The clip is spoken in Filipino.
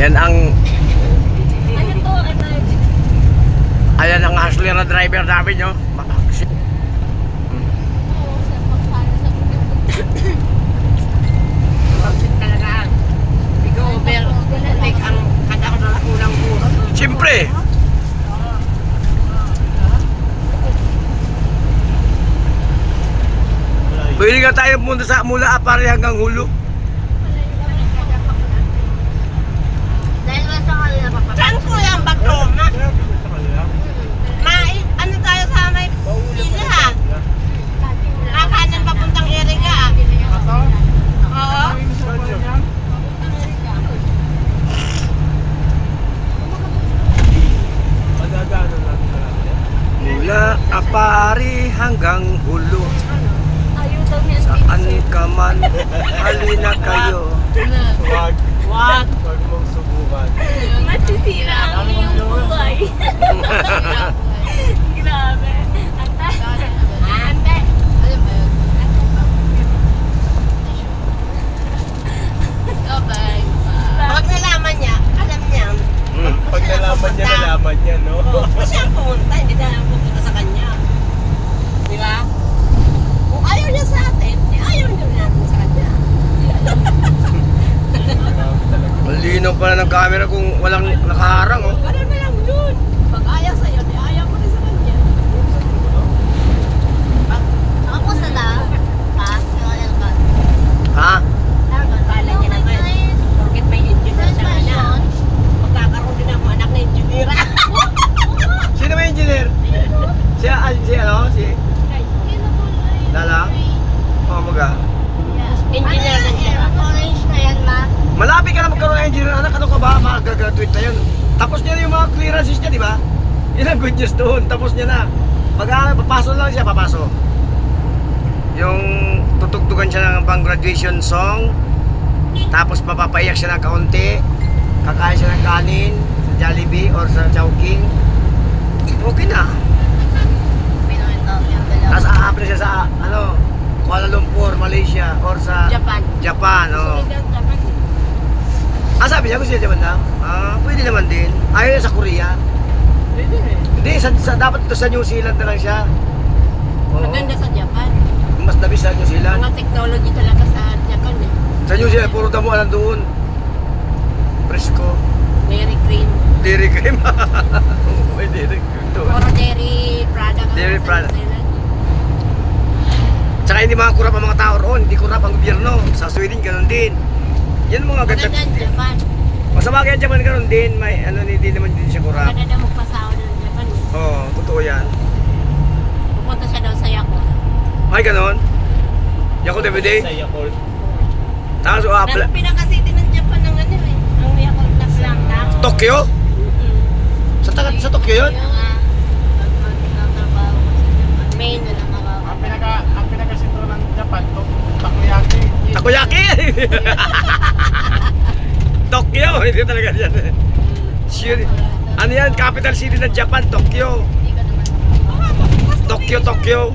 Yan ang ayan ang hustler na driver namin, no? Siyempre. Pwede nga tayo punta sa mula Apare hanggang Hulo. Dahil nga sa kanila papapasok. Saan ko yung bato? Ano tayo sa may pili ha? Kakanan papuntang Iriga. Oo. Mula Apare hanggang Hulo. Saan ka man, halina kayo. Wag Wag. mong subukan. Masisira ang iyong buhay. Grabe. Ante. Pag nalaman niya, alam niya. Pag nalaman niya, no? Kasi ang pumunta, hindi na lang pupunta sa kanya. Di ba? Kung ayaw niya sa atin, ayaw niya natin sa kanya. Malinaw pala ng camera kung walang nakaharang, oh. Ganun na lang yun. Pag ayaw sa'yo, di ayaw mo rin sa kanya. Ako sa la. Ha? Ha? Kala niya naman, bakit may engineer siya anak? Magkakaroon din ako anak na engineer. Sino may engineer? Si ano? Si Lala? Oh, maga. Engineer na siya. Orange na yan, ma. Malapit ka na magkaroon ng engineer, anak. Ano ka ba? Mag-graduate na yun. Tapos niya na yung mga clearances niya, di ba? Yun ang good news doon. Tapos niya na. Pag papasok lang siya, papasok. Yung tutugtugan siya ng pang-graduation song. Tapos mapapaiyak siya ng kaunti. Kakain siya ng kanin sa Jollibee or sa Chowking. Okay na. Tapos a-apply siya sa ano, Kuala Lumpur, Malaysia or sa Japan, oh. Sabi niya gusto niya Japan na? Pwede naman din. Ayaw niya sa Korea. Hindi, dapat ito sa New Zealand na lang siya. Oo. Maganda sa Japan. Mas labis sa New Zealand. Mga technology talaga sa Japan eh. Sa New Zealand, puro damuhan doon. Presko. Dairy cream. Dairy cream. May dairy cream doon. Puro dairy product. Dairy sa product. New Zealand. Tsaka hindi mga kurap ang mga tao roon. Hindi kurap ang gobyerno. Sa Sweden, ganun din. Yan mga ganda. Maganda ang Japan. Masama kaya Japan ganun din. May ano, hindi naman din siya kurap. Maganda magpasahod ng Japan eh. Oo, totoo yan. Pupunta siya daw sa Yakult. Ay, ganun. Yakult everyday. Sa Yakult. Tapos, Pero pinaka-city ng Japan ng ano eh. Ang Yakult na planta. Tokyo? Sa Tokyo yun? Main na lang Ang pinaka-sentro ng Japan, Takoyaki. Takoyaki! Tokyo, hindi talaga yan. Sure. Ano yan? Capital city ng Japan, Tokyo. Tokyo.